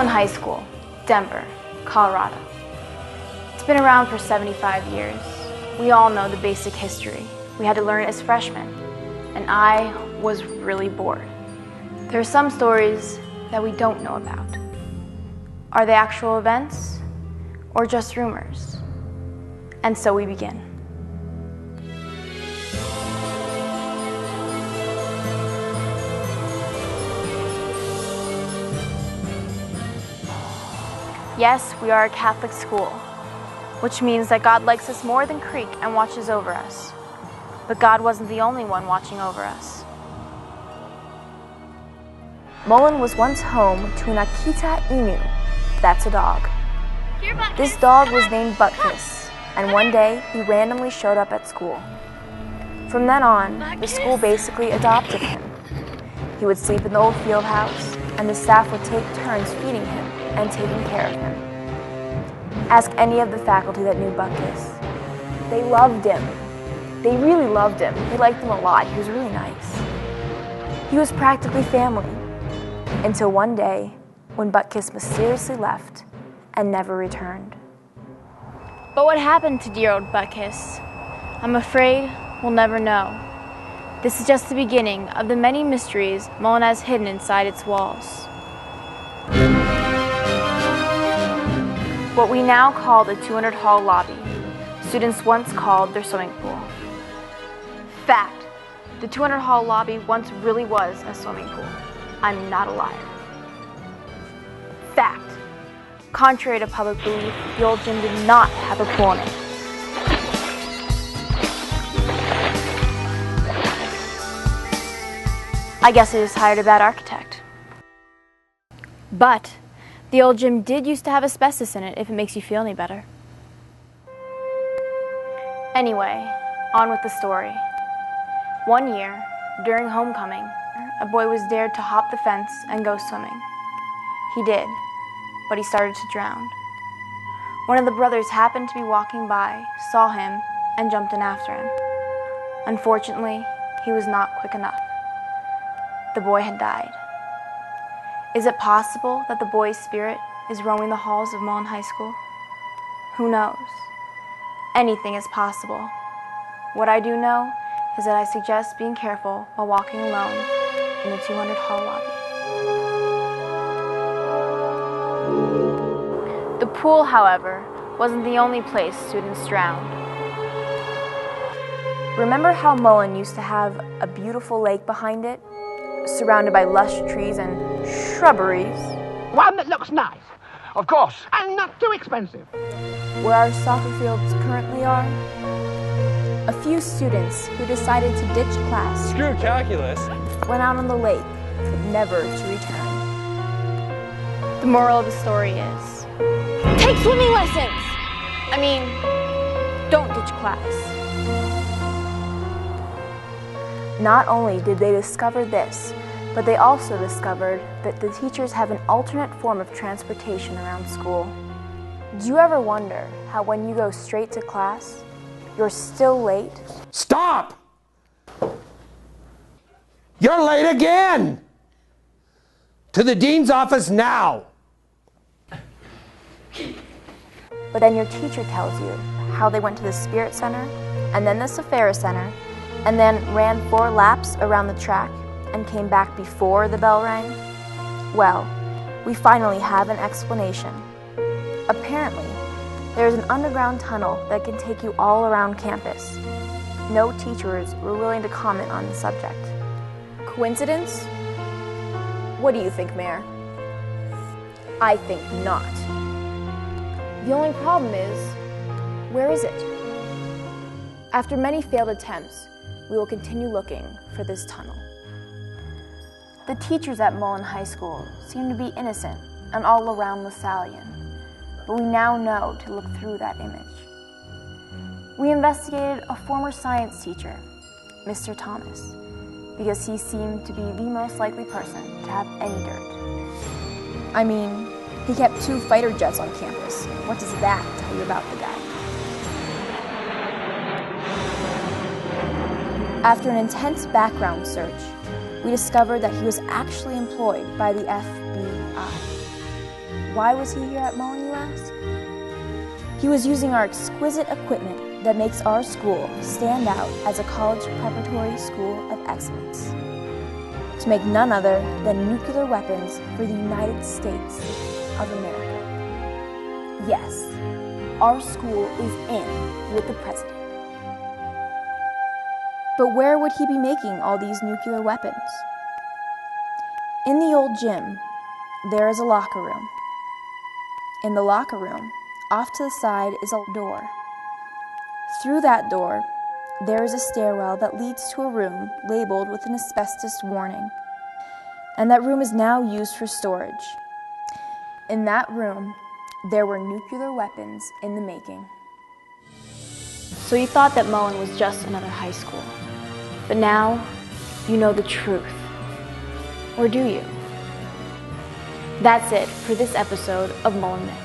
Mullen High School, Denver, Colorado. It's been around for 75 years. We all know the basic history. We had to learn it as freshmen, and I was really bored. There are some stories that we don't know about. Are they actual events or just rumors? And so we begin. Yes, we are a Catholic school, which means that God likes us more than Creek and watches over us. But God wasn't the only one watching over us. Mullen was once home to an Akita Inu, that's a dog. This dog was named Buttkiss, and one day he randomly showed up at school. From then on, the school basically adopted him. He would sleep in the old field house, and the staff would take turns feeding him and taking care of him. Ask any of the faculty that knew Buttkiss. They loved him. They really loved him. They liked him a lot. He was really nice. He was practically family. Until one day, when Buttkiss mysteriously left and never returned. But what happened to dear old Buttkiss? I'm afraid we'll never know. This is just the beginning of the many mysteries Mullen has hidden inside its walls. What we now call the 200 Hall lobby, students once called their swimming pool. Fact, the 200 Hall lobby once really was a swimming pool. I'm not a liar. Fact, contrary to public belief, the old gym did not have a pool in it. I guess I just hired a bad architect. But the old gym did used to have asbestos in it, if it makes you feel any better. Anyway, on with the story. One year, during homecoming, a boy was dared to hop the fence and go swimming. He did, but he started to drown. One of the brothers happened to be walking by, saw him, and jumped in after him. Unfortunately, he was not quick enough. The boy had died. Is it possible that the boy's spirit is roaming the halls of Mullen High School? Who knows? Anything is possible. What I do know is that I suggest being careful while walking alone in the 200 Hall lobby. The pool, however, wasn't the only place students drowned. Remember how Mullen used to have a beautiful lake behind it, surrounded by lush trees and shrubberies? One that looks nice, of course, and not too expensive. Where our soccer fields currently are, a few students who decided to ditch class, screw calculus, went out on the lake, but never to return. The moral of the story is, take swimming lessons! I mean, don't ditch class. Not only did they discover this, but they also discovered that the teachers have an alternate form of transportation around school. Do you ever wonder how when you go straight to class, you're still late? Stop! You're late again! To the dean's office now! But then your teacher tells you how they went to the Spirit Center, and then the Sephira Center, and then ran 4 laps around the track and came back before the bell rang? Well, we finally have an explanation. Apparently, there is an underground tunnel that can take you all around campus. No teachers were willing to comment on the subject. Coincidence? What do you think, Mayor? I think not. The only problem is, where is it? After many failed attempts, we will continue looking for this tunnel. The teachers at Mullen High School seem to be innocent and all around Lasallian, but we now know to look through that image. We investigated a former science teacher, Mr. Thomas, because he seemed to be the most likely person to have any dirt. I mean, he kept 2 fighter jets on campus. What does that tell you about the guy? After an intense background search, we discovered that he was actually employed by the FBI. Why was he here at Mullen, you ask? He was using our exquisite equipment that makes our school stand out as a college preparatory school of excellence, to make none other than nuclear weapons for the United States of America. Yes, our school is in with the president. But where would he be making all these nuclear weapons? In the old gym, there is a locker room. In the locker room, off to the side is a door. Through that door, there is a stairwell that leads to a room labeled with an asbestos warning. And that room is now used for storage. In that room, there were nuclear weapons in the making. So you thought that Mullen was just another high school. But now, you know the truth. Or do you? That's it for this episode of Mullen Myths.